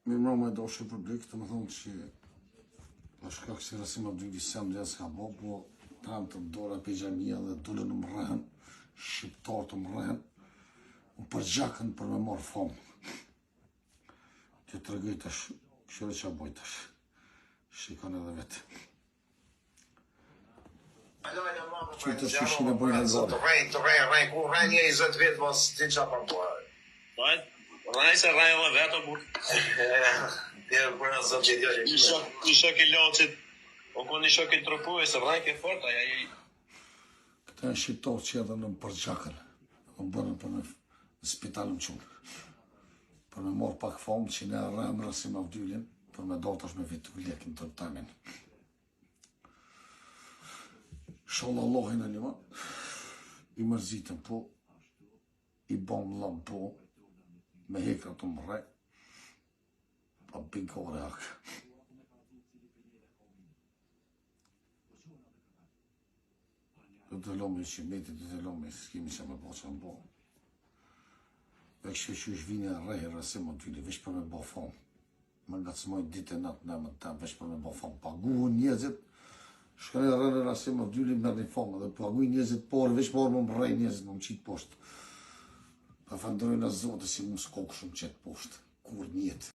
Mi mra me doshë publik të më thonë që është ka kësi Rasim Abdulli sem dhe s'ka bo, po tram të dora pejgjamia dhe dole në më rehen, shqiptar të më rehen, më përgjakën për me marë famë. Që të regoj tash, këshire që a boj tash, shikon edhe vetë. Që të shqishin e bojnë e gore. Të rejnë, ku rejnë një 20 vetë, mos ti qa pa bojë. Rajnë se rajnë edhe vetë, burë. Tjerë për në zëmë që tjerë. Një shok i loqit, o ku një shok i trupuve, se rajnë ke fort, aja i... Këta e shqiptarë që edhe në përgjakën, në bërën për në spitalën qunë. Për me morë pak famë që ne rrëm Rasim Abdullin, për me datash me vitu lekin të tamin. Shallah Allahin e njëma, i mërzitën po, i bom lam po, me hekra të mërej, pa binkore hak. Të lomi që metit, të lomi, s'kemi që me po që më bo. Dhe kështë që është vini e rejë Rasim Abdulli, veç për me bo famë. Më nga të smoj ditë e natë në më të veç për me bo famë. Paguhën njëzit, shkënë e rejë Rasim Abdulli më në famë, dhe paguhën njëzit porë, veç porë më më rejë njëzit më më qitë poshtë. Pa fandrojnë a zotë si mu s'ko këshëm qëtë poshtë, kur njëtë.